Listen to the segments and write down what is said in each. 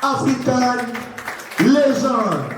African Legend.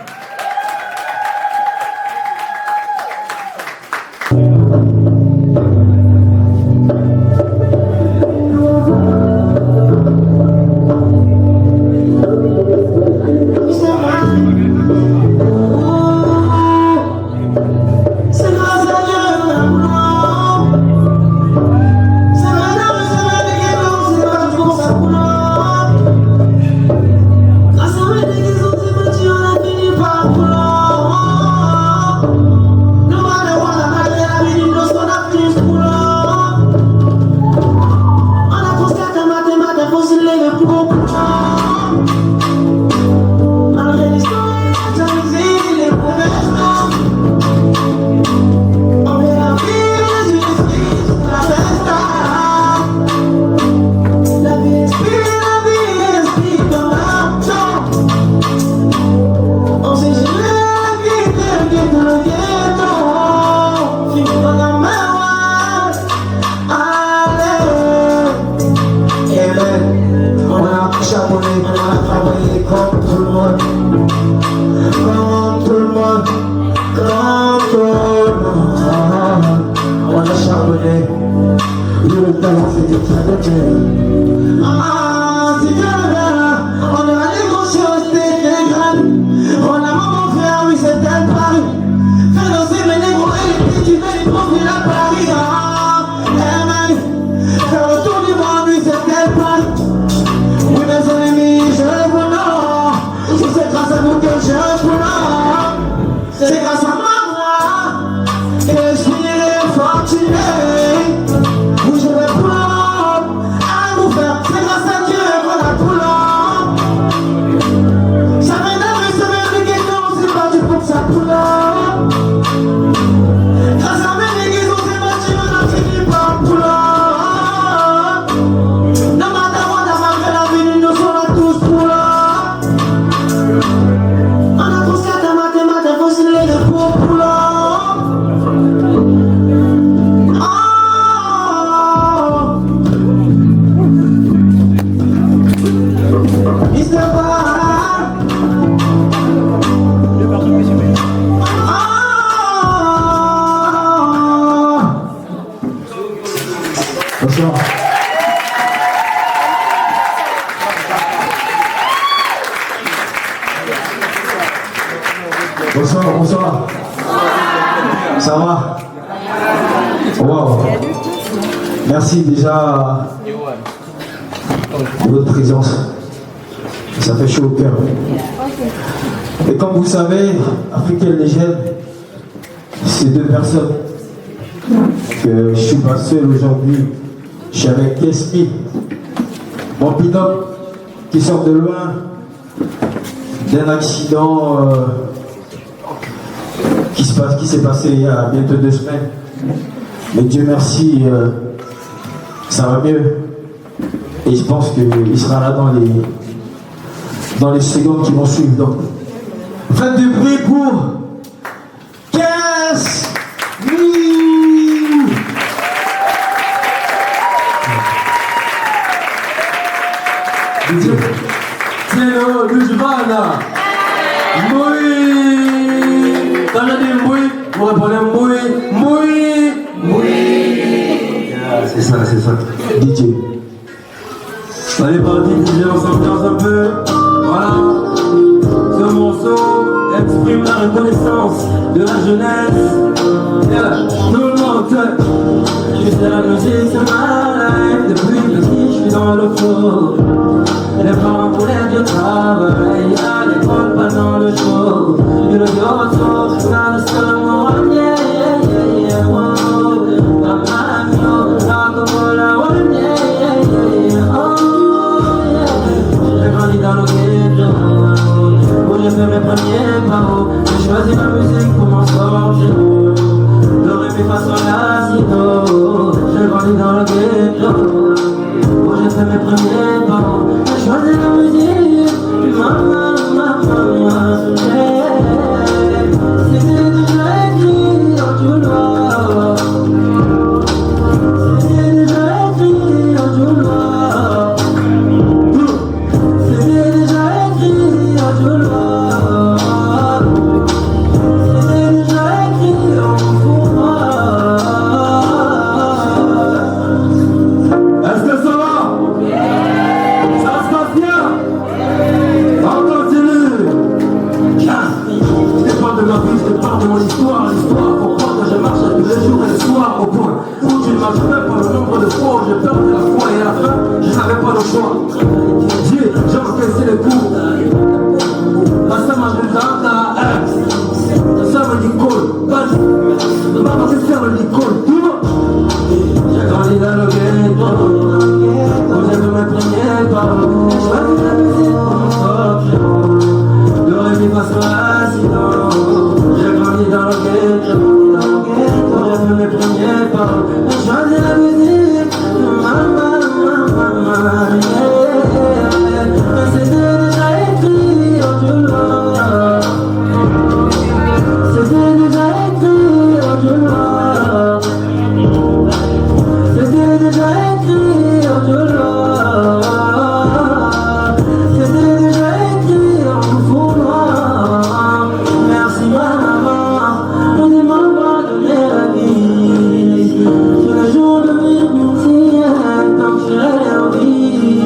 Bonsoir, bonsoir. Ça va? Wow. Merci déjà de votre présence. Ça fait chaud au cœur. Et comme vous savez, African Legend, c'est deux personnes. Que je suis pas seul aujourd'hui. Je suis avec Kespi, mon pilote qui sort de loin d'un accident qui s'est passé il y a bientôt 2 semaines. Mais Dieu merci, ça va mieux. Et je pense qu'il sera là dans les secondes qui vont suivre. Donc, faites du bruit pour Kespi. Tiens, le Juvana. Moui. Quand je dis moui, vous répondez moui. Moui. Moui. C'est ça, c'est ça. DJ. Allez, parti, DJ, on s'ambiance un peu. Voilà. Ce morceau exprime la reconnaissance de la jeunesse. Et là, tout le monde. Je sais la musique, c'est ma life. Depuis que je suis dans le flow. Les parents voulaient que je travaille à l'école, pas dans le show. Et le yoto, dans le salon, yeah, yeah, yeah, oh. La mano, la comola, oh, yeah, yeah, yeah, oh, yeah. J'ai grandi dans le ghetto, où j'ai fait mes premiers pas. J'ai choisi ma musique pour m'en sortir. Le rêve face au lasito. J'ai grandi dans le ghetto, où j'ai fait mes premiers pas. J'ai choisi la musique, maman, maman, c'était déjà écrit en tout noir. C'était déjà écrit en tout noir. C'était déjà écrit. l'histoire, faut croire que je marche tous les jours et le soir au point où tu ne marches même pas le nombre de fois où j'ai perdu la foi et à la fin, je n'avais pas le choix. J'ai encaissé les coups. La sama de Zanta, la sama d'Icole, maman c'est ça l'Icole, tout. J'ai grandi dans le ghetto, où j'ai fait mes premiers pas. J'ai choisi la musique pour mon objet. Le rêve est pas sur l'accident. J'ai grandi dans le ghetto, où j'ai fait mes premiers pas. J'ai choisi la musique, maman, yeah. C'était déjà écrit, oh Dieu là. C'était déjà écrit, oh Dieu là. C'était déjà écrit, oh Dieu là. C'était déjà écrit en fond noir. Merci ma maman, on ne m'a pas donné la vie. Tous les jours de vie, tant que j'ai envie.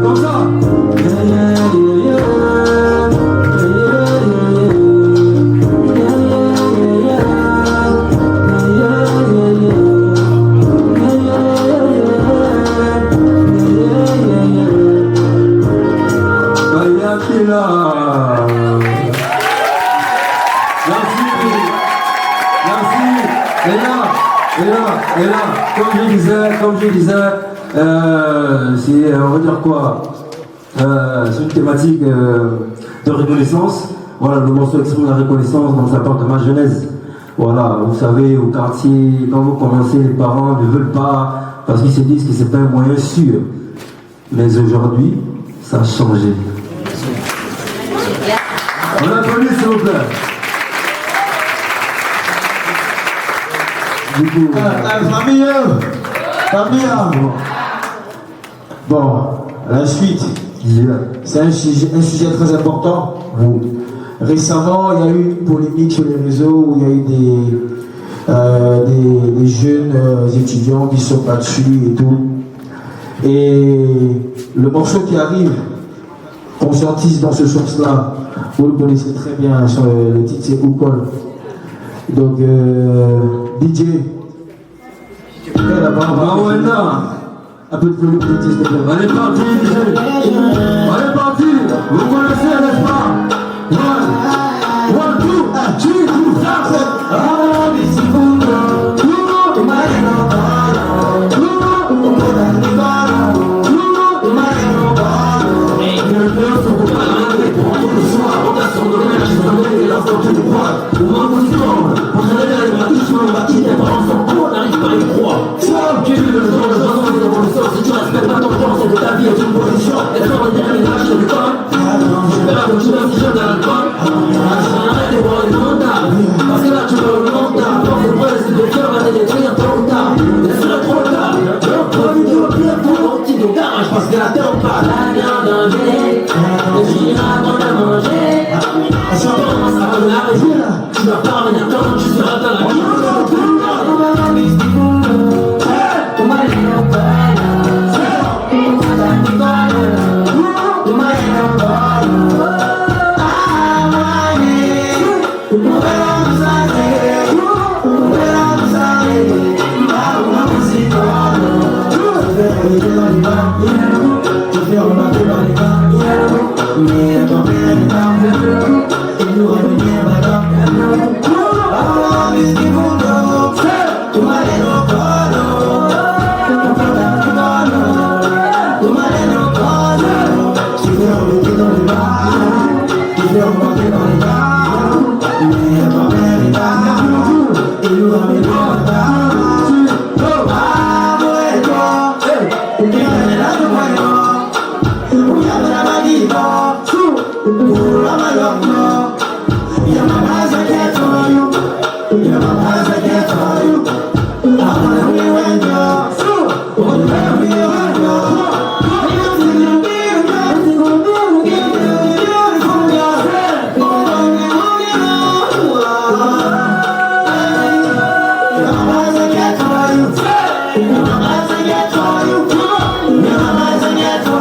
Comme ça. Et là, comme je disais, c'est, on va dire quoi, c'est une thématique de reconnaissance. Voilà, le morceau exprime la reconnaissance, donc ça parle de ma jeunesse. Voilà, vous savez, au quartier, quand vous commencez, les parents ne veulent pas, parce qu'ils se disent que c'est pas un moyen sûr. Mais aujourd'hui, ça a changé. On applaudit, s'il vous plaît. Famille. Bon, la suite, c'est un sujet très important. Récemment, il y a eu une polémique sur les réseaux où il y a eu des jeunes étudiants qui sont battus et tout. Et le morceau qui arrive conscientise dans ce sens-là. Vous le connaissez très bien, le titre c'est Oukol. Donc, DJ, un peu de volume, s'il te plaît. On est parti, DJ. On est parti. Vous connaissez, n'est-ce pas? One, two, three, parce que la terre on parle, la viande en danger, le girard on a mangé. Si on commence à prendre la région, tu vas parvenir quand tu seras dans la vie. Get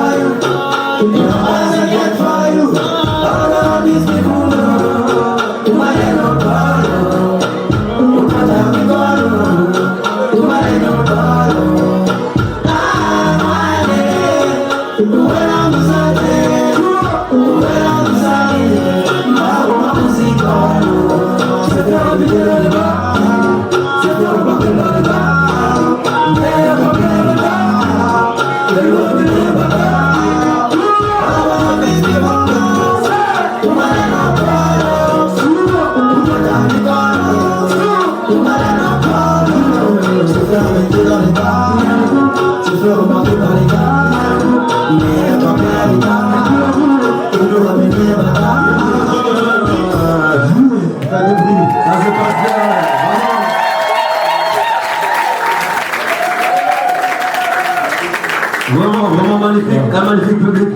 Vraiment magnifique, un magnifique public.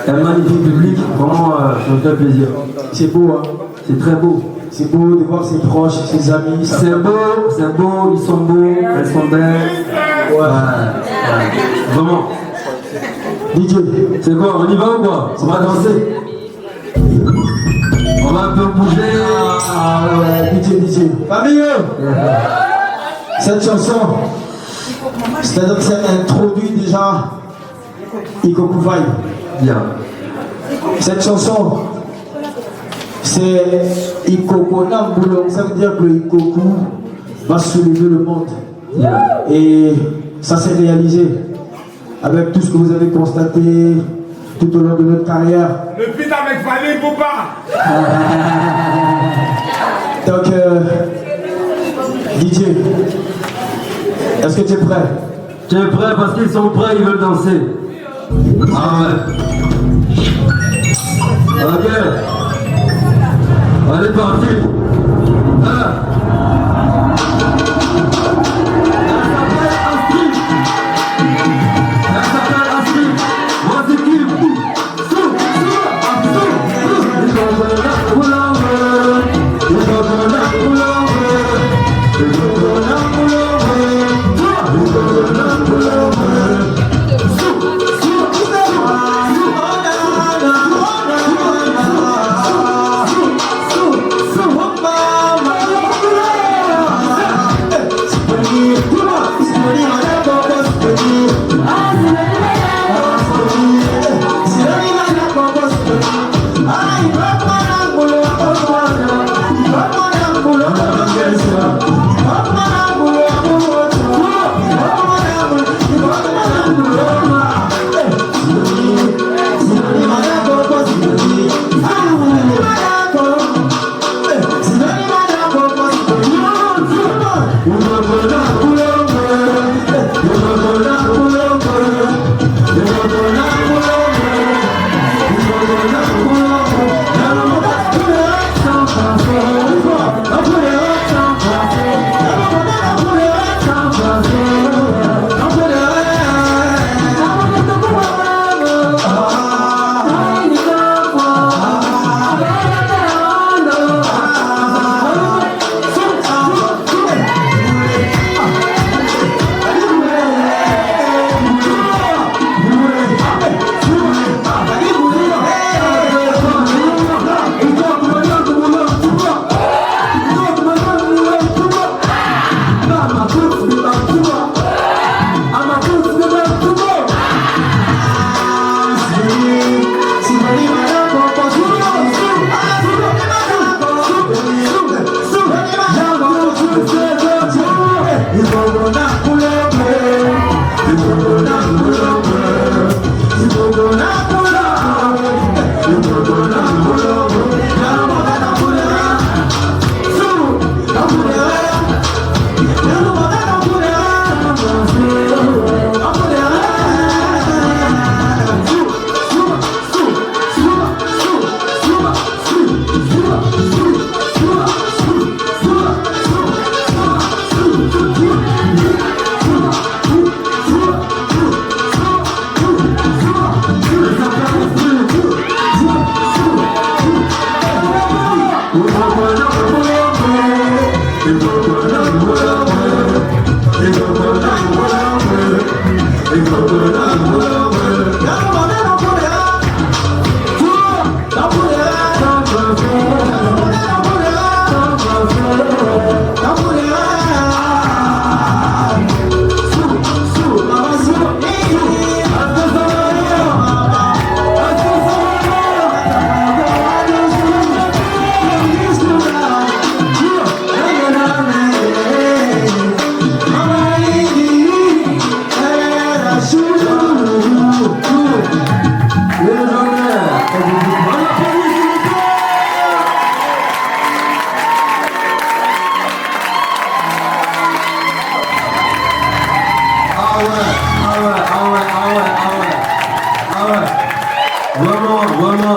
Un magnifique public, vraiment, ça me fait plaisir. C'est beau, hein. C'est très beau. C'est beau de voir ses proches, ses amis. C'est beau, ils sont beaux, elles sont belles. Ouais. Vraiment. DJ, C'est quoi, on y va ou quoi? On va danser. On va un peu bouger. ah ouais, DJ. Famille, cette chanson, c'est-à-dire que ça introduit déjà Ikoku Vibe. Bien. Cette chanson, c'est Ikoku Namboulong, ça veut dire que le Ikoku va soulever le monde. Bien. Et ça s'est réalisé avec tout ce que vous avez constaté tout au long de notre carrière. Le feat avec Fali Poupa. Donc, DJ, est-ce que tu es prêt? Tu es prêt parce qu'ils sont prêts, ils veulent danser. Ah ouais. Ok. On est parti. Ah.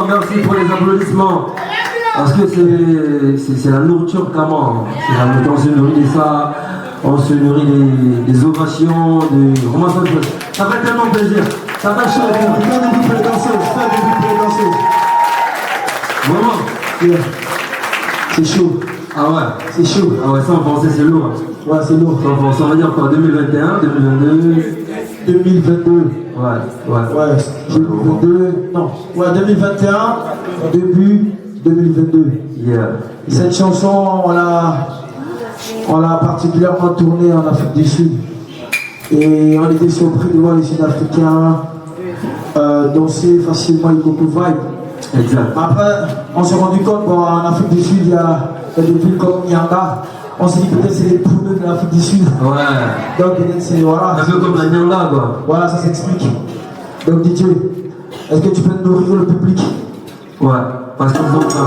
merci pour les applaudissements. Parce que c'est la nourriture clairement. On se nourrit de ça, on se nourrit des ovations, vraiment ça fait tellement plaisir. Ça fait chaud. Fais des boucles danseuses, fais des boucles danseuses. Vraiment. Yeah. C'est chaud. Ah ouais. C'est chaud. Ah ouais, ça on pensait c'est lourd. Ouais, c'est lourd. Ça va dire quoi, 2021, 2022 2022. Ouais. Ouais, 2022. Non. Ouais, 2021, début 2022. Yeah. Cette chanson, on l'a particulièrement tournée en Afrique du Sud. Et on était surpris de voir les Sud-Africains danser facilement une beaucoup vibe. Exact. Après, on s'est rendu compte qu'en Afrique du Sud, il y a des villes comme Nyanga. On s'est dit peut-être c'est les pouleux de l'Afrique du Sud. Ouais. Donc peut-être c'est voilà. Un peu comme la Nyanga quoi. Voilà, ça s'explique. Donc DJ, est-ce que tu peux nourrir le public? Ouais, parce qu'ils ont ça.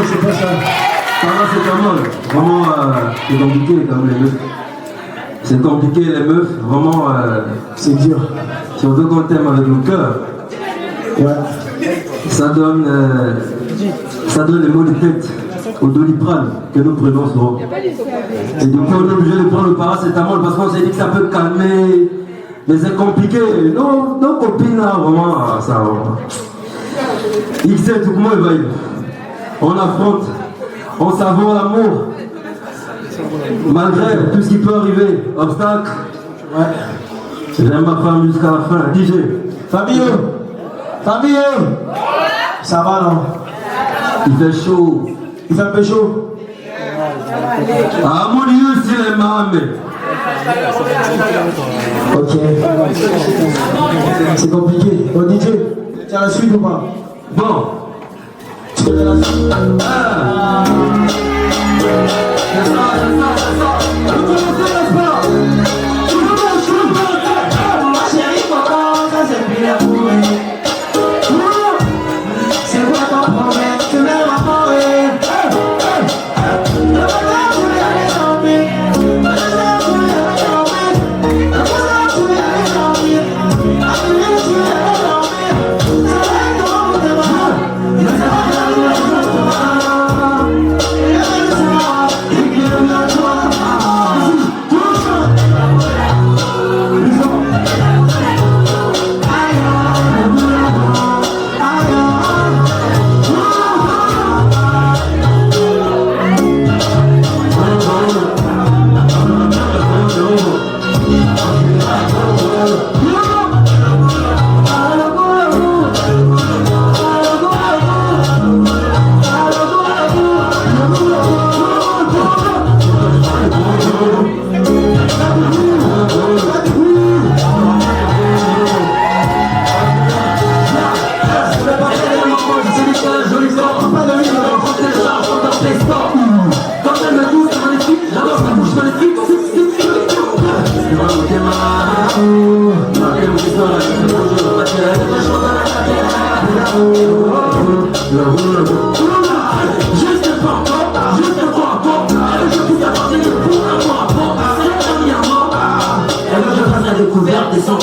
c'est pas ça. C'est pas mal. Vraiment, c'est compliqué quand même les meufs. C'est compliqué les meufs, vraiment. C'est dur. Si on veut qu'on t'aime avec le cœur, ouais. ça donne les mots de tête au Doliprane que nous prenons souvent. Et du coup, on est obligé de prendre le paracétamol parce qu'on s'est dit que ça peut calmer. Mais c'est compliqué. Nos copines là, vraiment, ça. Ils savent tout comment ils va. On affronte, on savoure l'amour. Malgré tout ce qui peut arriver, obstacle, j'aime ma femme jusqu'à la fin. DJ. Famille, ça va non? Il fait chaud. Il fait un peu chaud. Ah mon Dieu, c'est les mamans. Ok. C'est compliqué. Bon DJ, tu as la suite ou pas? Bon. Tu connais la suite? C'est ça. Vous connaissez, n'est-ce pas? Chérie, pourquoi ça c'est plus la bourrée? C'est quoi ton problème? Tu m'aimes à mourir. Le matin, tu veux aller dormir. Le matin, tu veux aller dormir. Le matin, tu veux aller dormir. La nuit, tu veux aller dormir. C'est vrai que ton monde est mort. Mais c'est pas grave, je te vois. Et je te vois. Et que je te vois. Découverte des sons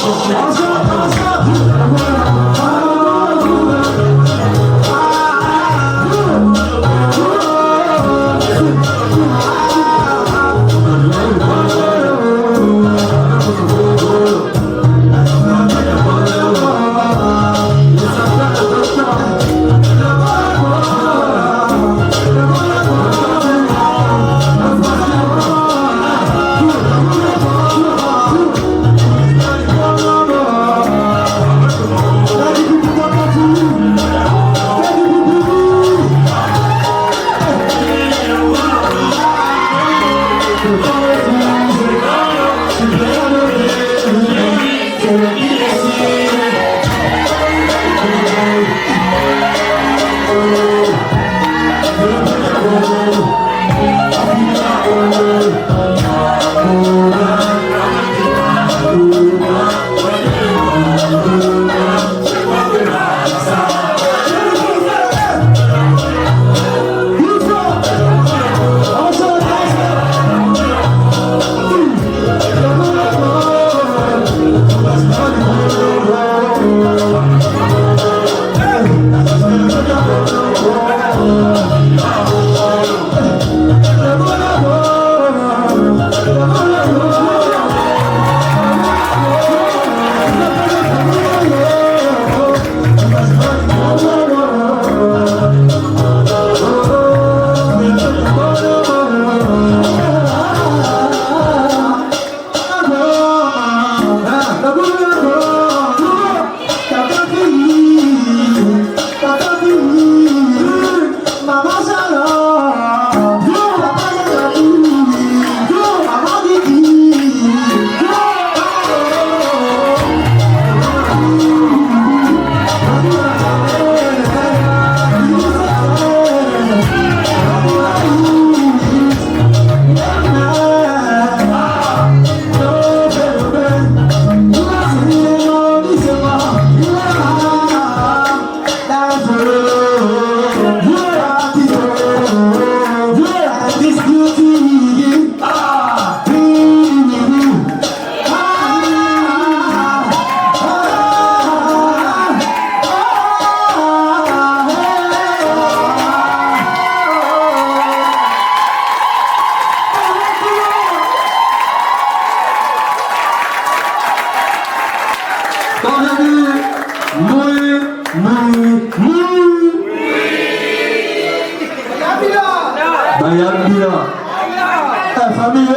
Famille,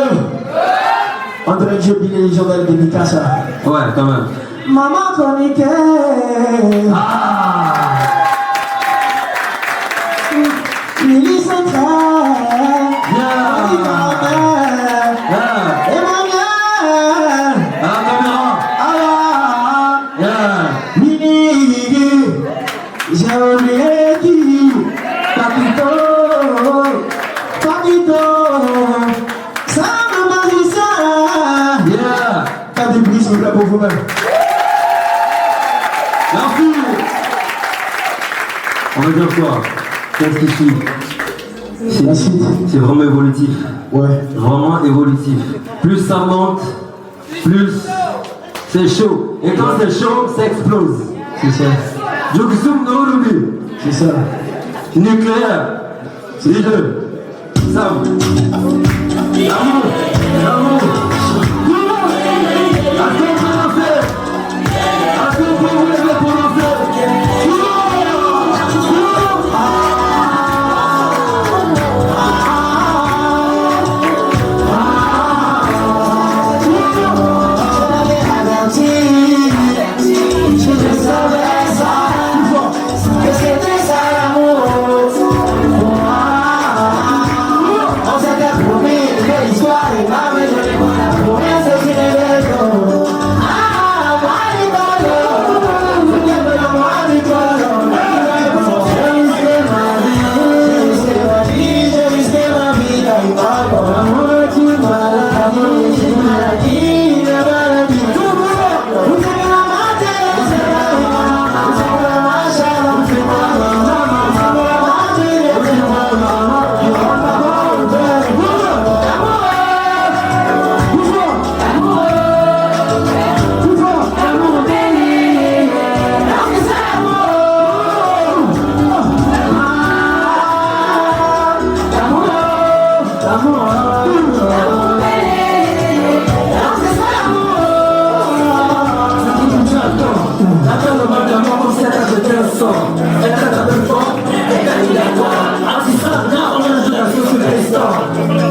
André Diobi, les légendaires dédicace. Ouais, quand même. Maman chronique. Ah! Lily Central. Yeah! Yeah! Et ma mère. À la caméra! Ah. Yeah! Lily. J'ai oublié qui. Papito. Papito. Ça me marie ça. Yeah! T'as des bruits, s'il vous plaît, pour vous-même. Merci! On va dire quoi? Qu'est-ce qui suit? La suite. C'est vraiment évolutif. Ouais. Vraiment évolutif. Plus ça monte, plus c'est chaud. Et quand c'est chaud, ça explose. C'est ça. Jokusum no Ruby. C'est ça. Nucléaire. C'est les deux. Sam. L'amour. L'amour. Est-ce qu'on peut danser? Est-ce qu'on peut vous lever pour danser?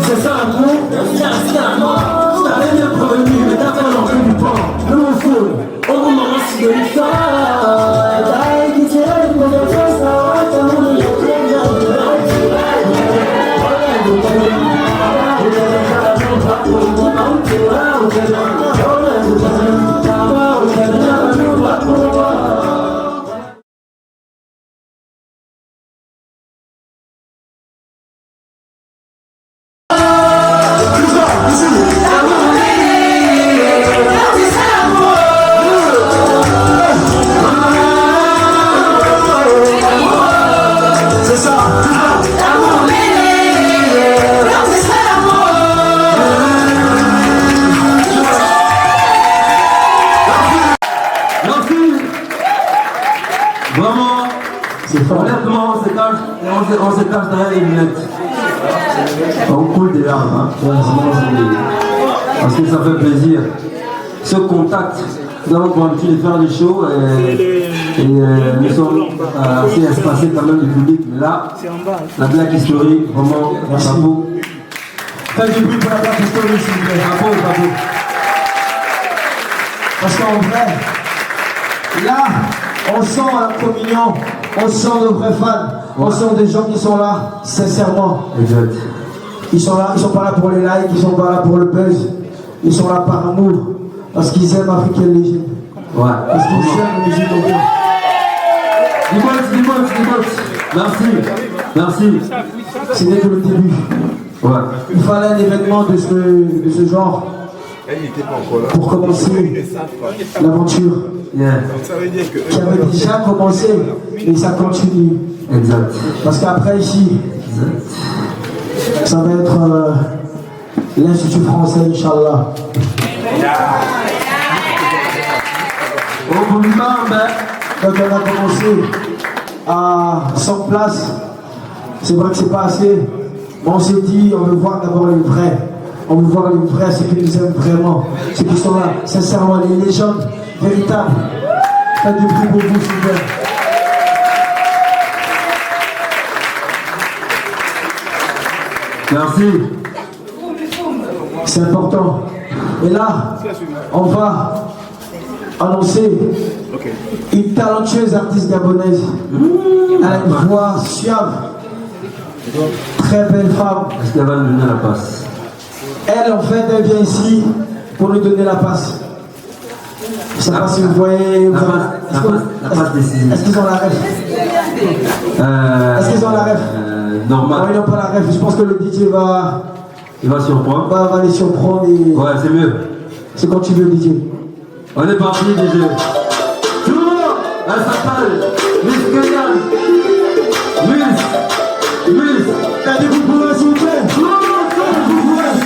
C'est ça l'amour, c'est l'amour. T'avais bien prévenu, mais t'as fait l'entrée du pont. Nous on fout, on vous m'en remercie de l'histoire. T'as quitté pour le faire ça, t'as voulu le Honnêtement, on se cache derrière les lunettes. On coule des larmes, hein. Parce que ça fait plaisir. Ce contact, nous avons pour habitude de faire des shows et nous sommes assez espacés quand même du public. Mais là, la blague historique, vraiment, bravo. Faites du bruit pour la blague historique, s'il vous plaît. Bravo, bravo. Parce qu'en vrai, là, on sent la communion, on sent nos vrais fans, on sent des gens qui sont là, sincèrement. Exact. Ils sont là, ils sont pas là pour les likes, ils sont pas là pour le buzz, ils sont là par amour, parce qu'ils aiment Africain Legend. Ouais. Parce qu'ils aiment le musique au Merci. Merci. C'était que le début. Ouais. Il fallait un événement de ce genre pour commencer l'aventure. Yeah. Qui avait déjà commencé et ça continue. Exact. Parce qu'après ici, ça va être l'Institut français, Inch'Allah. Donc on a commencé à 100 places. C'est vrai que c'est pas assez. Mais on s'est dit, on veut voir d'abord les vrais. On veut voir les vrais, ceux qui nous aiment vraiment. Ceux qui sont là, sincèrement, les légendes véritables. Faites du bruit pour vous, s'il vous plaît. Merci. C'est important. Et là, on va annoncer une talentueuse artiste gabonaise. Elle a une voix suave, très belle femme. Est-ce qu'elle va nous donner la passe? Elle, en fait, elle vient ici pour nous donner la passe. Je ne sais pas si vous voyez. La passe décisive. Est-ce qu'ils ont la ref? Est-ce qu'ils ont la ref? Normal. Non, ils n'ont pas la ref. Je pense que le DJ va surprendre. va les surprendre. Et... Ouais, c'est mieux. C'est quand tu veux, DJ. On est parti, DJ. Tout le monde, elle s'appelle Miss Kenyan. Miss. T'as des coups pour s'il vous plaît. Tout le monde, s'il vous plaît.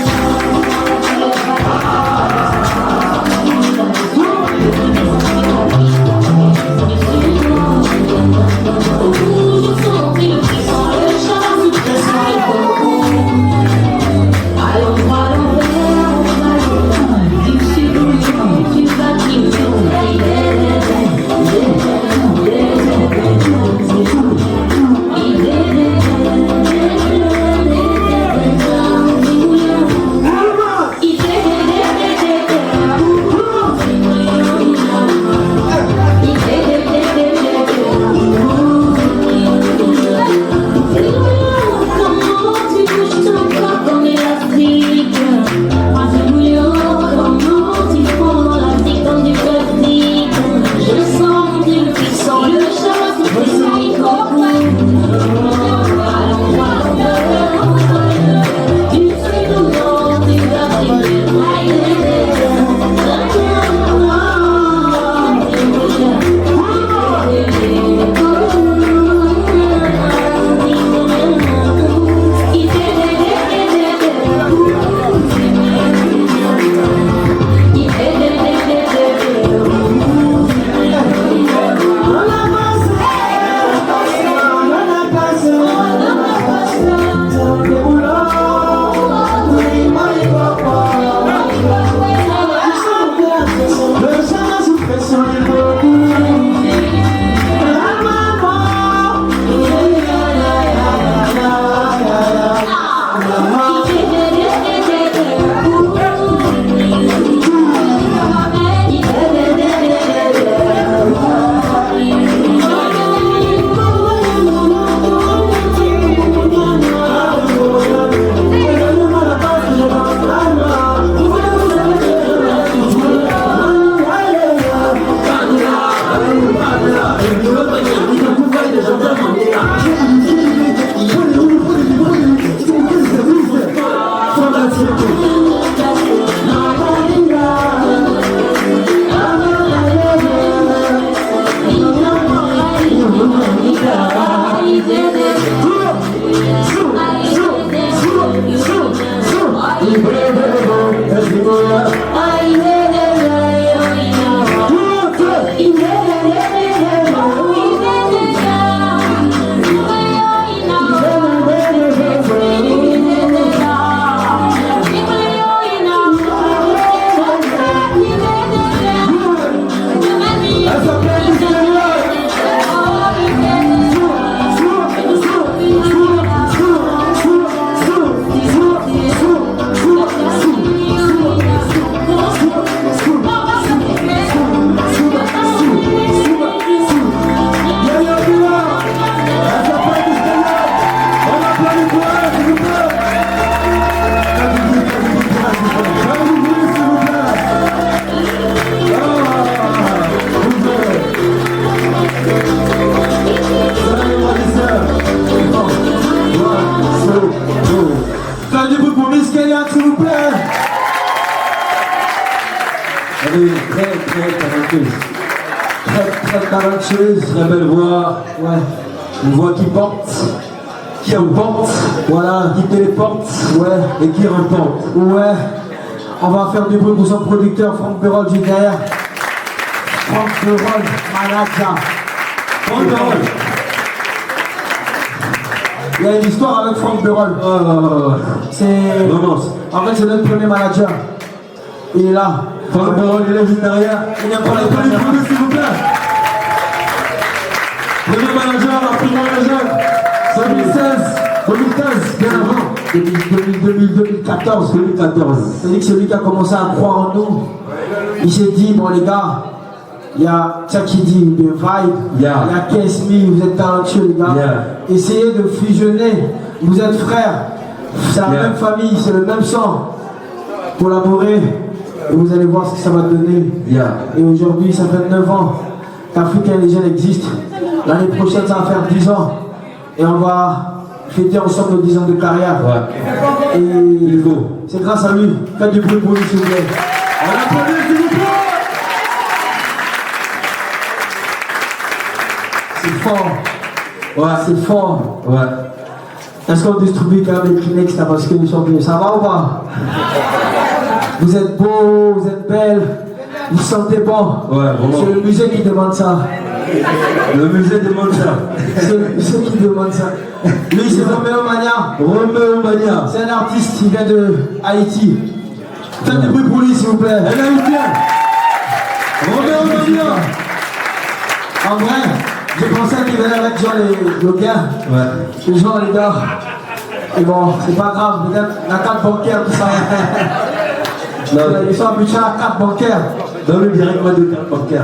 Elle est très talentueuse. Très talentueuse. Très belle voix. Ouais. Une voix qui porte, qui emporte, Voilà. qui téléporte, Ouais. et qui remporte. Ouais. On va faire du bruit pour son producteur Franck Berol du derrière. Franck Berol, manager. Franck Berol. Il y a une histoire avec Franck Berol. C'est. Romance. En fait, c'est notre premier manager. Il est là. Franck Berol, il est juste derrière. Il vient pour On les applaudit premières. pour lui, s'il vous plaît. Premier manager, la première manager, 2016. 2015, bien avant. 2014. 2014. C'est-à-dire que celui qui a commencé à croire en nous, il s'est dit, bon les gars, il y a ça qui dit de vibe, il y a 15 000, vous êtes talentueux les gars. Essayez de fusionner, vous êtes frères, c'est la même famille, c'est le même sang. Collaborez et vous allez voir ce que ça va donner. Et aujourd'hui, ça fait 9 ans qu'Africain Legend existe. L'année prochaine, ça va faire 10 ans. Et on va fêter ensemble nos 10 ans de carrière. Et c'est grâce à lui. Faites du bruit pour lui, s'il vous plaît. On applaudit, s'il vous plaît. C'est fort. C'est fort. Est-ce qu'on distribue quand même les Kleenex là parce que les champions, ça va ou pas? Vous êtes beaux, vous êtes belles, vous sentez bon. C'est le musée qui demande ça. Le musée demande ça. C'est le musée qui demande ça. Lui, c'est Roméo Mania. Roméo Mania. C'est un artiste, il vient de Haïti. Faites du bruit pour lui, s'il vous plaît. Un Haïtien. Roméo Mania. En vrai, j'ai pensé qu'il venait avec genre les blogueurs. Les gens, les gars. Et bon, c'est pas grave, peut-être la carte bancaire, tout ça. Ils sont habitués à la carte bancaire. Donne-le directement de carte bancaire.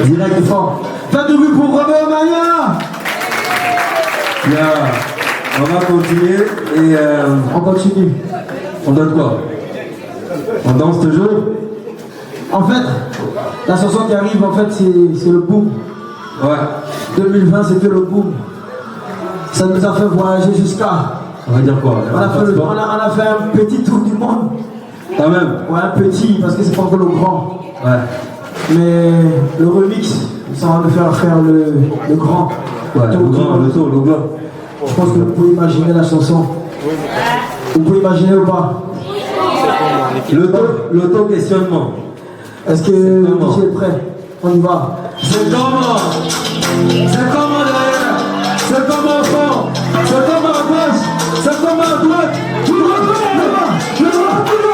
Direct fort. Faites du bruit pour Roméo Mania. On va continuer et on continue. On donne quoi? On danse toujours? En fait, la chanson qui arrive, en fait, c'est le boom. 2020, c'était le boom. Ça nous a fait voyager jusqu'à... On va dire quoi? On a fait un petit tour du monde. Quand même? Un petit, parce que c'est pas encore le grand. Mais le remix, ça va nous faire le grand. Le grand. Je pense que vous pouvez imaginer la chanson. Vous pouvez imaginer ou pas? L'auto-questionnement. Est-ce que le DJ est prêt? On y va. C'est comment? C'est comment derrière? C'est comment au fond? C'est comment à gauche? C'est comment à droite? Tout le monde, le droit, tout le monde.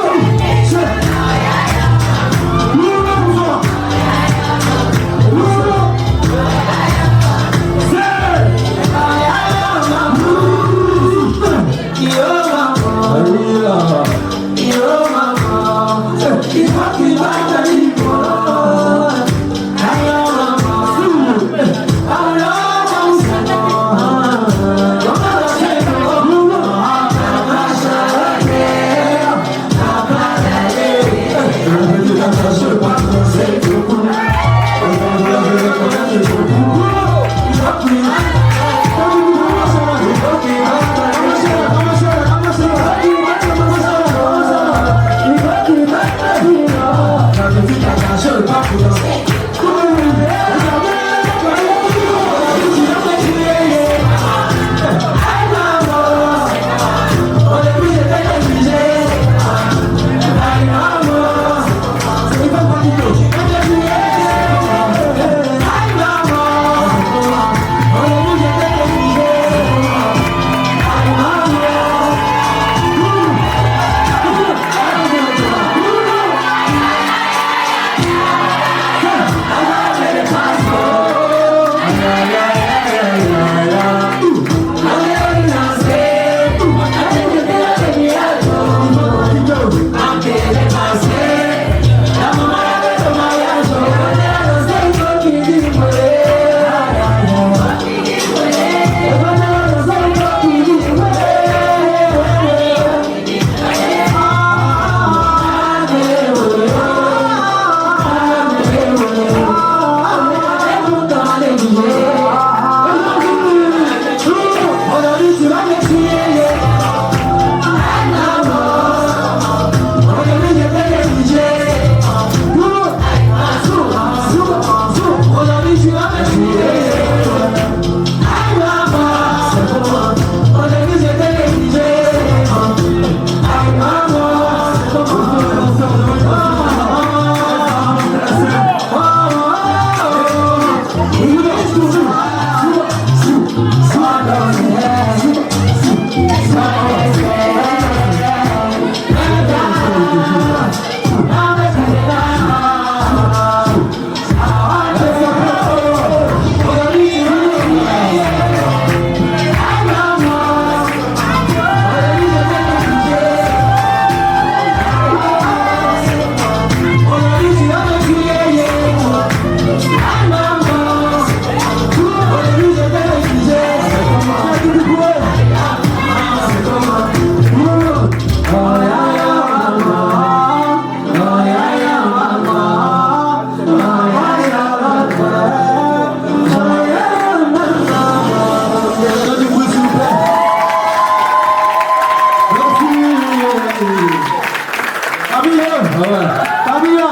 ouais. Camilla,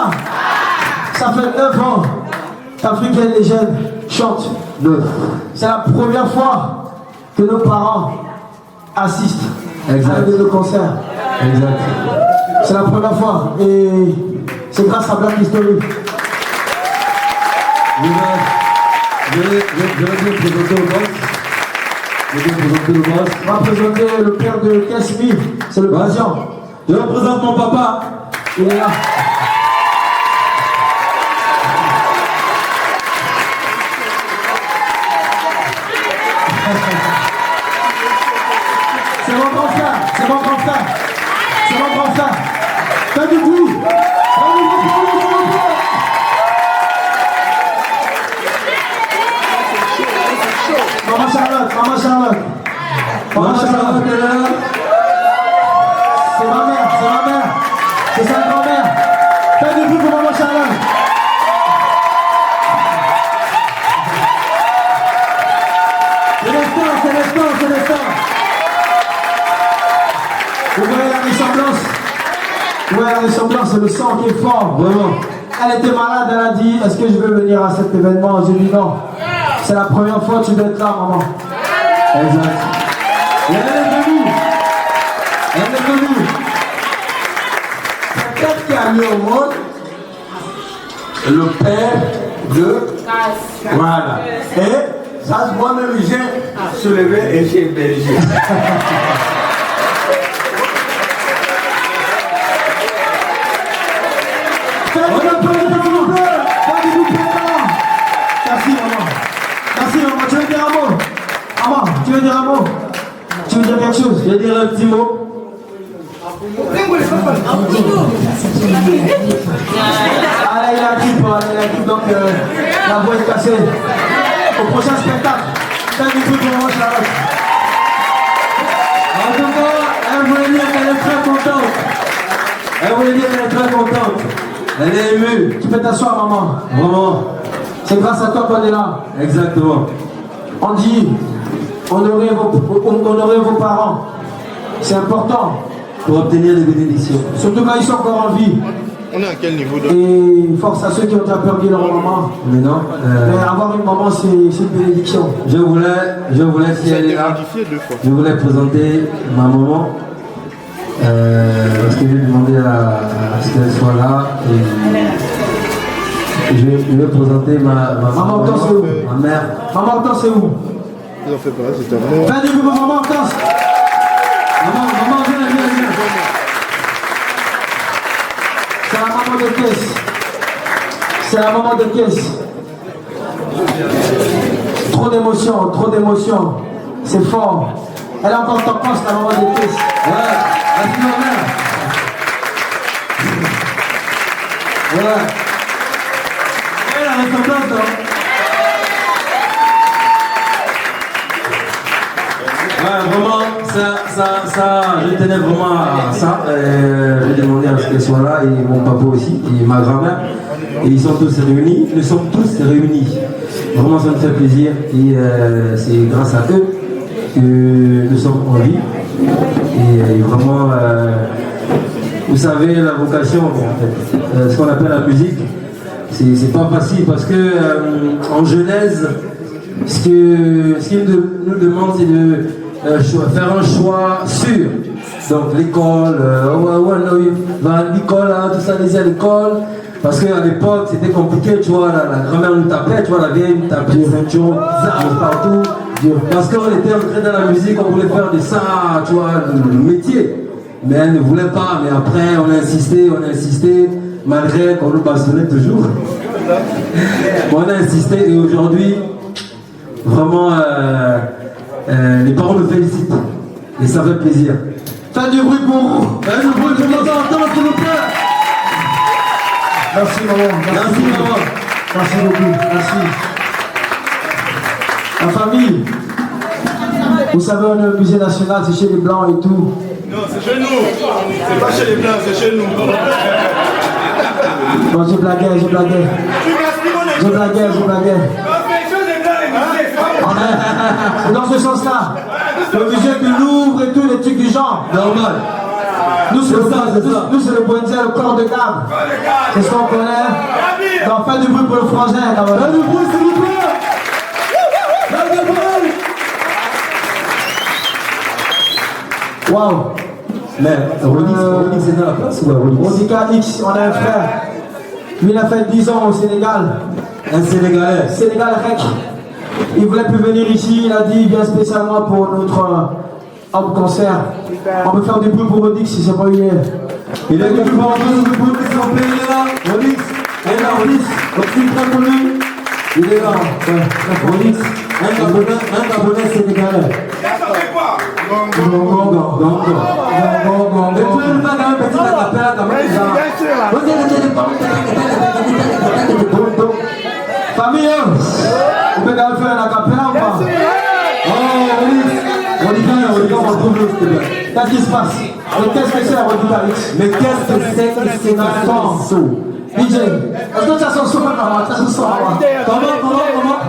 ça fait 9 ans qu'Africaine Légende chante. C'est la première fois que nos parents assistent à le concert. Exact. C'est la première fois et c'est grâce à Black History. Je vais bien présenter au boss. On va présenter le père de Kesmi, c'est le patient. Je représente mon papa. Il est là. C'est mon grand frère, c'est mon grand frère, c'est mon grand frère. Fais du bruit, fais du bruit pour lui, s'il vous plaît. Maman Charlotte, maman Charlotte. Maman Charlotte est là. C'est ma mère, c'est ma mère. C'est sa grand-mère. Fais du bruit pour maman Charlotte. C'est l'instant, c'est l'instant, c'est l'instant. Vous voyez la ressemblance? Vous voyez la ressemblance, c'est le sang qui est fort, vraiment. Elle était malade, elle a dit, est-ce que je veux venir à cet événement? J'ai dit non. C'est la première fois que tu dois être là, maman. Exact. Et elle est venue. Elle est venue. C'est quelqu'un qui a mis au monde le père de... Voilà. Et ça se voit même, j'ai soulevé et j'ai hébergé. Merci maman. Merci maman. Tu veux dire un mot? Maman, tu veux dire un mot? Tu veux dire quelque chose? Je vais dire un petit mot. Ah là il a grippe, donc la voix est cassée. Au prochain spectacle, fais du truc pour maman Charlotte. En tout cas, elle voulait dire qu'elle est très contente. Elle voulait dire qu'elle est très contente. Elle est émue. Tu peux t'asseoir maman. Vraiment. C'est grâce à toi qu'on est là. Exactement. On dit, honorez vos parents. C'est important. Pour obtenir des bénédictions. Surtout quand ils sont encore en vie. On est à quel niveau de... Et force à ceux qui ont déjà perdu leur maman. Mais non. Mais avoir une maman, c'est une bénédiction. Je voulais, si Ça a elle est été là, modifié 2 fois. je voulais présenter ma maman. Parce que j'ai demandé à ce qu'elle soit là. Et je vais présenter ma Maman Hortense, c'est où? ma mère. Maman Hortense, c'est où? Ils ont fait pas, c'était vraiment... Fais du bruit pour maman Hortense. Maman, viens. C'est la maman de caisse. C'est la maman de caisse. Trop d'émotion. C'est fort. Elle a encore ton poste, la maman de caisse. Ouais, merci ma mère. Ouais. Et la ressemblance, hein. Ouais, vraiment, ça, je tenais vraiment à ça. J'ai demandé à ce qu'elle soit là, et mon papa aussi, et ma grand-mère. Et ils sont tous réunis, nous sommes tous réunis. Vraiment, ça me fait plaisir, et c'est grâce à eux que nous sommes en vie. Et vraiment, vous savez, la vocation, en fait, ce qu'on appelle la musique, c'est pas facile parce que en Genèse, ce qu'il nous demande, c'est de faire un choix sûr. Donc l'école, va à l'école, tout ça, les à l'école. Parce qu'à l'époque, c'était compliqué, tu vois, la grand-mère nous tapait, tu vois, la vieille nous tapait, des ceintures bizarres partout. Parce qu'on était entré dans la musique, on voulait faire de ça, tu vois, le métier. Mais elle ne voulait pas, mais après, on a insisté, malgré qu'on nous bastonnait toujours. On a insisté, et aujourd'hui, vraiment, les parents nous félicitent. Et ça fait plaisir. Fais du bruit pour vous. Fais du bruit pour nous entendre, s'il vous plaît. Merci maman. Merci maman. Merci beaucoup. Merci. La famille. Vous savez, on est au musée national, c'est chez les Blancs et tout. Non, c'est chez nous. C'est pas chez les Blancs, c'est chez nous. Bon, j'ai blagué. C'est dans ce sens-là. Le musée du Louvre et tout, les trucs du genre. Normal. Nous, c'est le Buendia, le corps de gamme. C'est ce qu'on connaît. Donc, faites du bruit pour le frangin. Faites du bruit, s'il vous plaît. Faites du bruit. Waouh. Mais Rodix est dans la place ou pas Rodix? Rodix, on a un frère. Lui, il a fait 10 ans au Sénégal. Un Sénégalais. Sénégal Rec. Il voulait plus venir ici. Il a dit il vient spécialement pour notre homme concert. On peut faire du bruit pour Rodix si c'est pas une. Il est venu pour nous, s'il vous plaît, il est là. Rodix. Il est là, Rodix. Donc, tu prends pour lui. Il est là. Rodix. Un Gabonais sénégalais. Mais tu veux pas quand même petit acapella quand même. Famille, vous pouvez quand même faire un acapella ou pas? Oh, Rodix, on retrouve l'autre. Qu'est-ce qui se passe? Mais qu'est-ce que c'est, Rodix? Mais qu'est-ce que c'est que c'est un son? DJ, est-ce que tu as son son maintenant? Tu as son son avant? Comment?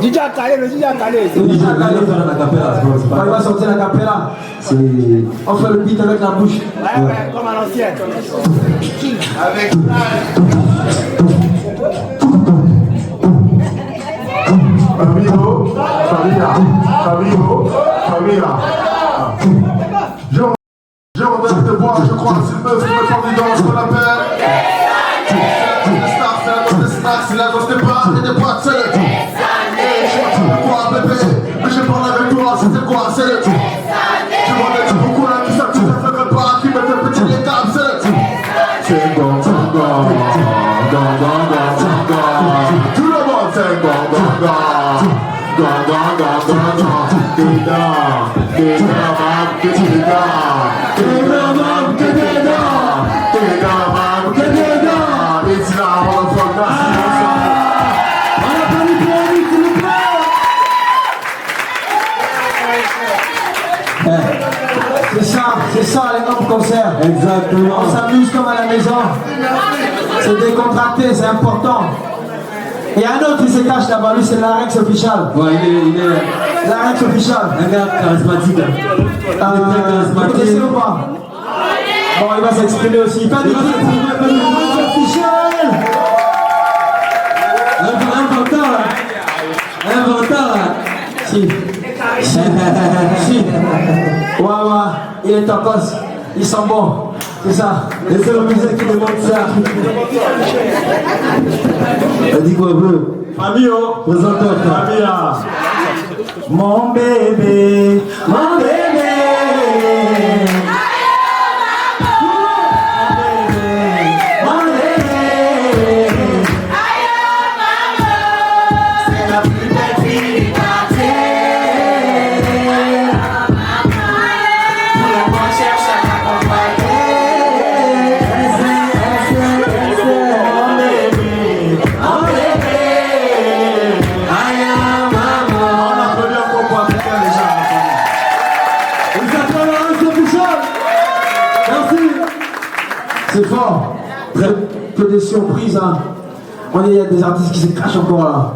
DJ a calé, le DJ a calé. Il va sortir la capella. On fait le beat avec la bouche. Ouais, comme à l'ancienne. Avec Familla. J'ai envie de te voir, je crois que c'est le meuf qui me tendit dans ce qu'on appelle. C'est la gosse des bras et des boîtes, c'est le tout. C'est quoi bébé? Mais j'ai parlé avec toi, c'était quoi? C'est le tout. Tu m'en as dit beaucoup là, tout ça, tu te ferais pas, qui me fait petit les câbles, c'est le tout. C'est bon, tout le monde, c'est bon, C'est ça les hommes concerts. Exactement. On s'amuse comme à la maison. C'est décontracté, c'est important. Et un autre qui se cache là-bas, lui c'est Larynx official. Ouais, il est Larynx official. un gars charismatique. Vous connaissez ou pas? Bon, il va s'exprimer aussi. Pas de Larynx official. Inventeur. Si. Ouais, il est en cause. Ils sont bons. C'est ça. Et c'est la musique qui demande ça. Elle dit quoi, bleu? Famille, Présente-toi. famille. Mon bébé, mon bébé. Mon bébé. C'est la plus belle fille du quartier. Tout le monde cherche à m'accompagner. Mon bébé, mon bébé. Aïe, maman. On a connu encore pour Africain déjà. Vous appelez Larynx official. Merci. C'est fort. Que des surprises, hein. Il y a des artistes qui se cachent encore là.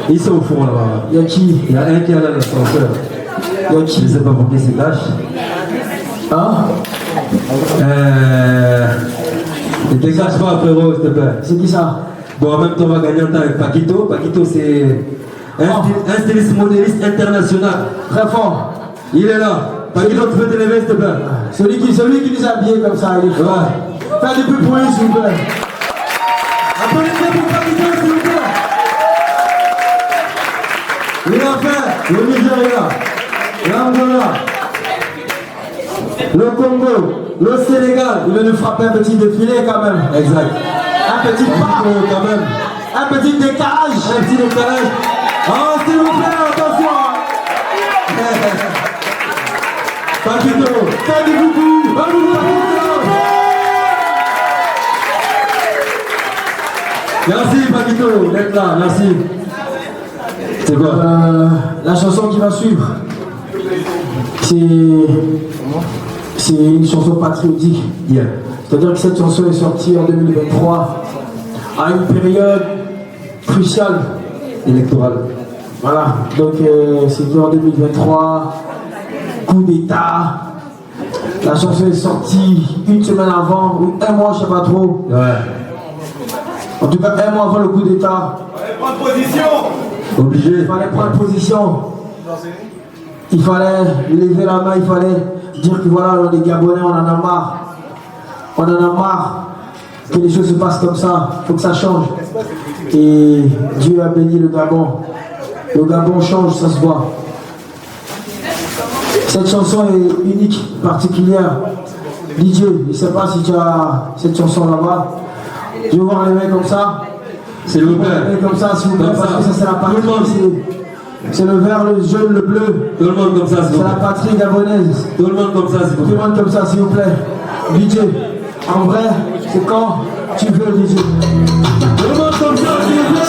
Ils sont au fond là-bas. Il y a qui? Il y a un qui est là, l'ascenseur. Il y a qui? Je ne sais pas pourquoi il se cache. Hein? Ne te cache pas, frérot, s'il te plaît. C'est qui ça? Bon, en même temps, on va gagner un temps avec Paquito. Paquito, c'est un styliste modéliste international. Très fort. Il est là. Paquito, tu peux te lever, s'il te plaît. Celui qui nous a habillés comme ça, il est fort. Ouais. Fais du plus pour lui, s'il vous plaît. Applaudissez pour Paquito, s'il vous plaît. Il a fait le Nigeria, l'Angola, le Congo, le Sénégal. Il veut nous frapper un petit défilé quand même. Exact. Un petit pas. Quand même. Un petit décalage. Un petit décalage. Oh, s'il vous plaît, attention. Paquito, fais du boubou. Va nous voir. Merci Paquito d'être là, merci. C'est quoi? La chanson qui va suivre, c'est une chanson patriotique. Yeah. C'est-à-dire que cette chanson est sortie en 2023 à une période cruciale. Électorale. Voilà, donc c'était en 2023 coup d'État. La chanson est sortie une semaine avant, ou un mois, je sais pas trop. Ouais. En tout cas, un mois avant le coup d'État. Prendre position. Obligé. Il fallait prendre position. Il fallait lever la main, il fallait dire que voilà, les Gabonais, on en a marre. On en a marre que les choses se passent comme ça. Il faut que ça change. Et Dieu a béni le Gabon. Le Gabon change, ça se voit. Cette chanson est unique, particulière. DJ, je ne sais pas si tu as cette chanson là-bas. Je veux voir les mecs comme ça. S'il vous plaît. Les mecs comme ça, s'il vous plaît, Comme parce ça. que ça c'est la Tout le monde. patrie. C'est le vert, le jaune, le bleu. Tout le monde comme ça, s'il C'est vous la plaît. patrie gabonaise. Tout le monde comme ça, s'il vous Tout plaît. le monde comme ça, s'il vous plaît. DJ, en vrai, c'est quand tu veux, DJ. Tout le monde comme ça, s'il vous plaît.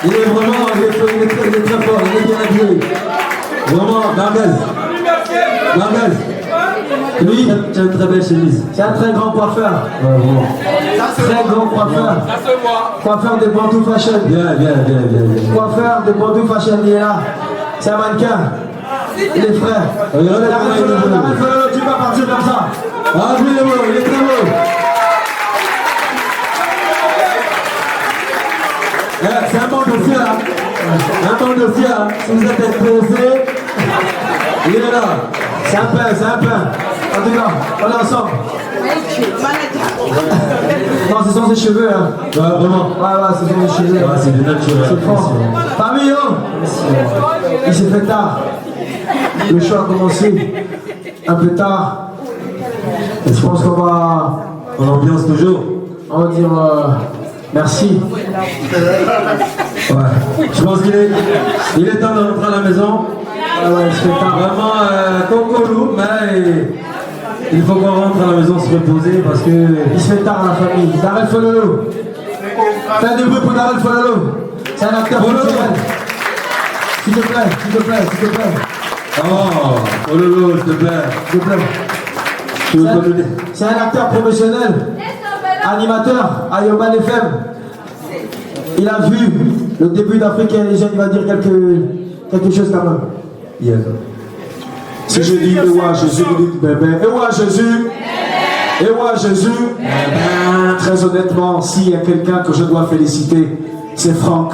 Il est vraiment, il est très fort, il est bien habillé. Vraiment, Narguez. Lui, Tu as une très belle chemise. c'est un très grand coiffeur. Très grand coiffeur. Coiffeur de Bantou Fashion. Bien. Coiffeur de Bantou Fashion, il est là. C'est un mannequin. Les frères. Regardez comment il est beau. Tu vas partir comme ça. Ah, lui, il est beau, il est très beau. C'est un bon dossier là. Un bon dossier là. Si vous êtes intéressé, il est là. C'est un pain, c'est un pain. En tout cas, on est ensemble. Non, ce sont ses cheveux. Hein. Ouais, vraiment. Ouais, ce sont ses cheveux. Ouais, c'est du naturel. C'est fort. Fabio, il s'est fait tard. Le show a commencé un peu tard. Et je pense qu'on va... On ambiance toujours. On va dire merci. Ouais. Je pense qu'il est temps de rentrer à la maison. Ouais, il se fait tard. Vraiment, Cocolou, mais il faut qu'on rentre à la maison se reposer parce que... Il se fait tard à la famille. Darel Fololo. Fais un bruit pour Darel Fololo. C'est un acteur professionnel. S'il te plaît, s'il te plaît, s'il te plaît. Oh Lolo, s'il te plaît. S'il te plaît. C'est un acteur professionnel, animateur à Yoban FM. Il a vu le début d'Africain Légende, il va dire quelque chose quand même. Yes. Si je dis Ewa Jésus, vous dites bébé. Ewa Jésus. Ewa Jésus. Très honnêtement, s'il y a quelqu'un que je dois féliciter, c'est Franck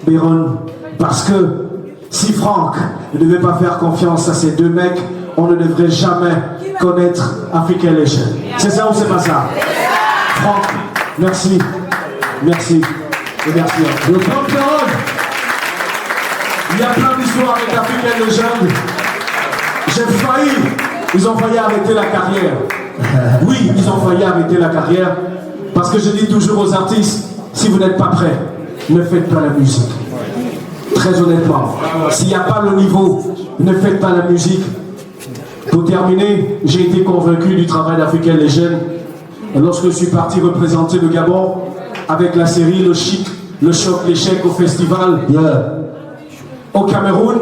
Béron. Parce que si Franck ne devait pas faire confiance à ces deux mecs, on ne devrait jamais connaître Africain Légende. C'est ça ou c'est pas ça? Franck, merci. Merci. Et merci. Le Franck Béron. Il y a plein d'histoires avec Africain Légende. Ils ont failli arrêter la carrière. Oui, ils ont failli arrêter la carrière. Parce que je dis toujours aux artistes, si vous n'êtes pas prêts, ne faites pas la musique. Très honnêtement, s'il n'y a pas le niveau, ne faites pas la musique. Pour terminer, j'ai été convaincu du travail d'Africain Légende lorsque je suis parti représenter le Gabon avec la série Le Chic, Le Choc, l'Échec au festival au Cameroun,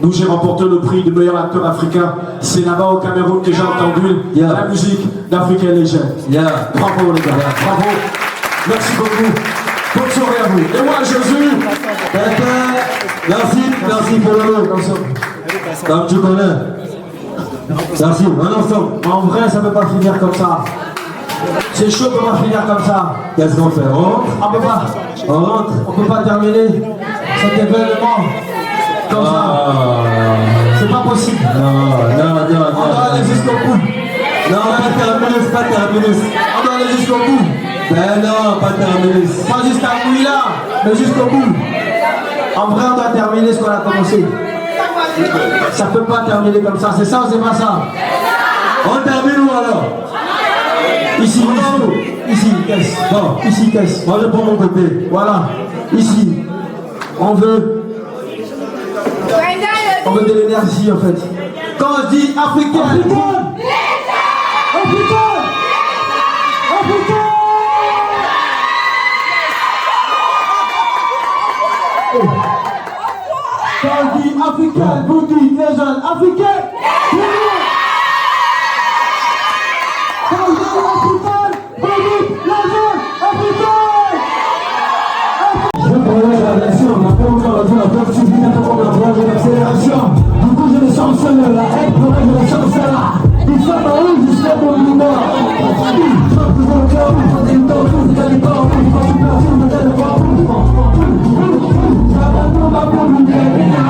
d'où j'ai remporté le prix de meilleur acteur africain. C'est là-bas au Cameroun que j'ai entendu la musique d'Africain Légende. Bravo les gars, bravo. Merci beaucoup. Bonne soirée à vous. Et moi Jésus. Merci pour le comme tu connais. Merci, on ensemble. En vrai, ça ne peut pas finir comme ça. C'est chaud qu'on va finir comme ça. Qu'est-ce qu'on fait? On peut pas. On peut pas terminer cet événement comme ça. C'est pas possible. Non. On doit aller jusqu'au bout. Non, pas terminus. On doit aller jusqu'au bout. Ben non, pas terminus. Pas jusqu'à bout là, mais jusqu'au bout. En vrai, on doit terminer ce qu'on a commencé. Ça peut pas terminer comme ça. C'est ça ou c'est pas ça? On termine où alors? Ici, caisse. Bon, ici, caisse. Moi je prends mon côté. Voilà, ici. On veut de l'énergie en fait. Quand on dit africain, quand on dit africain, vous dites les jeunes africains. Quand on dit africain, vous dites les jeunes africains. Je prolonge la version, on n'a pas encore vu la version, je viens encore d'avoir une accélération. Du coup, je ne chancelle la haine, pour je ne chancelle là. Il faut ma rue jusqu'à mon numéro. Je peux vous le cœur, vous faites une dose, vous n'allez pas en plus, quand tu perds, vous n'allez pas en plus. J'abandonne ma peau, vous n'allez pas.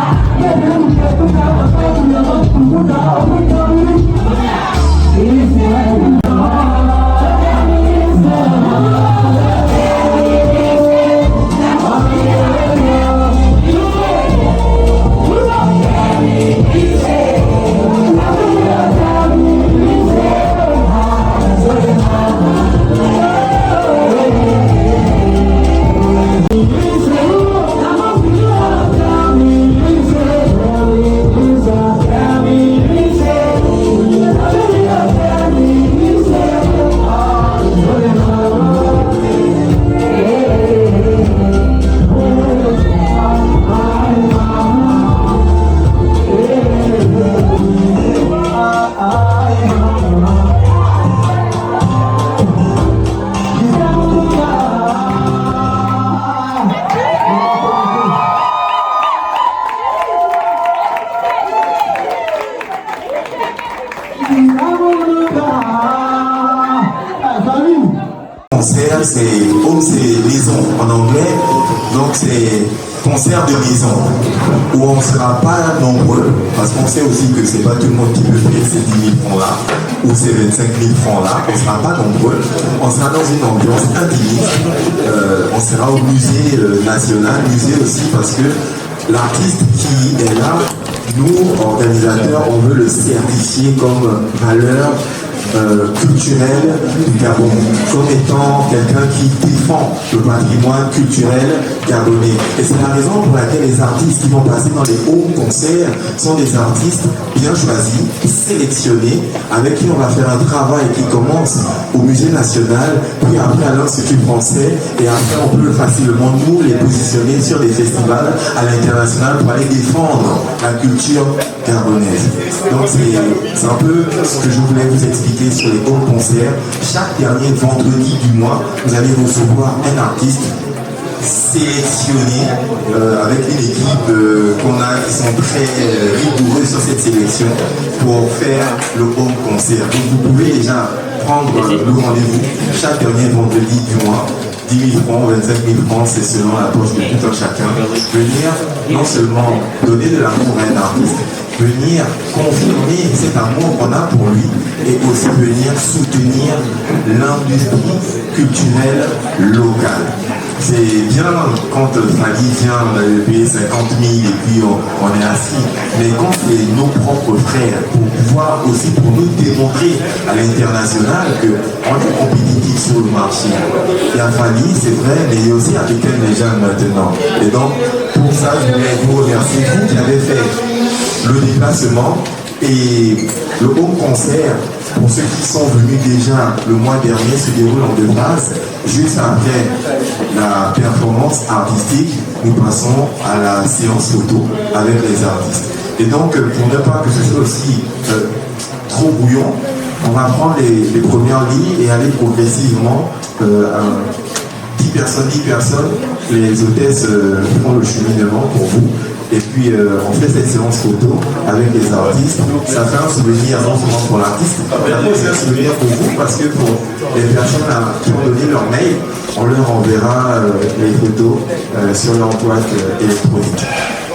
C'est Home, c'est liaison en anglais, donc c'est concert de maison, où on ne sera pas nombreux, parce qu'on sait aussi que c'est pas tout le monde qui peut payer ces 10 000 francs-là, ou ces 25 000 francs-là, on ne sera pas nombreux, on sera dans une ambiance intimiste, on sera au musée national, musée aussi parce que l'artiste qui est là, nous, organisateurs, on veut le certifier comme valeur culturelle du Gabon, comme étant quelqu'un qui défend le patrimoine culturel gabonais. Et c'est la raison pour laquelle les artistes qui vont passer dans les hauts concerts sont des artistes bien choisis, sélectionnés, avec qui on va faire un travail qui commence au musée national, puis après à l'Institut français, et après on peut facilement nous les positionner sur des festivals à l'international pour aller défendre la culture gabonaise. Donc c'est un peu ce que je voulais vous expliquer sur les hauts concerts. Chaque dernier vendredi du mois, vous allez recevoir un artiste sélectionné avec une équipe qu'on a qui sont très rigoureux sur cette sélection pour faire le home concert. Donc vous pouvez déjà prendre le rendez-vous chaque dernier vendredi du mois. 10 000 francs, 25 000 francs, c'est selon la poche de tout un chacun. Venir non seulement donner de l'amour à un artiste, venir confirmer cet amour qu'on a pour lui et aussi venir soutenir l'industrie culturelle locale. C'est bien quand Fadi vient payer 50 000 et puis on est assis, mais quand c'est nos propres frères, pour pouvoir aussi pour nous démontrer à l'international qu'on est compétitif sur le marché. Il y a Fadi, c'est vrai, mais il y a aussi Africaine les jeunes maintenant. Et donc, pour ça, je voulais vous remercier, vous qui avez fait le déplacement et le home concert. Pour ceux qui sont venus déjà le mois dernier, se déroule en 2 phases. Juste après la performance artistique, nous passons à la séance photo avec les artistes. Et donc, pour ne pas que ce soit aussi trop bouillon, on va prendre les premières lignes et aller progressivement à 10 personnes. Les hôtesses font le cheminement pour vous. Et puis on fait cette séance photo avec les artistes. Ça fait un souvenir non seulement pour l'artiste, mais c'est un souvenir pour vous parce que pour les personnes qui ont donné leur mail, on leur enverra les photos sur leur boîte électronique.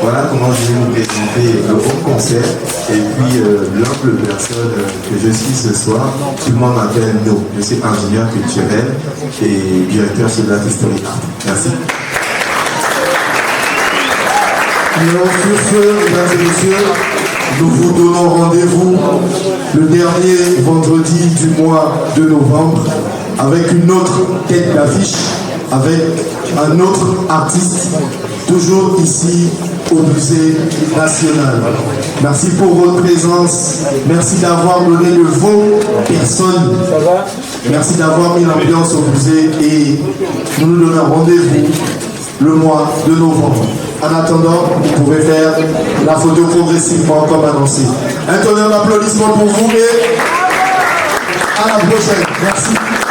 Voilà comment je vais vous présenter le home concert et puis l'humble personne que je suis ce soir. Tout le monde m'appelle No. Je suis ingénieur culturel et directeur chez Black History Art. Merci. Alors sur ce, mesdames et messieurs, nous vous donnons rendez-vous le dernier vendredi du mois de novembre avec une autre tête d'affiche, avec un autre artiste, toujours ici au musée national. Merci pour votre présence, merci d'avoir donné de vos personnes, merci d'avoir mis l'ambiance au musée et nous nous donnons rendez-vous le mois de novembre. En attendant, vous pouvez faire la photo progressivement comme annoncé. Un tonnerre d'applaudissements pour vous et à la prochaine. Merci.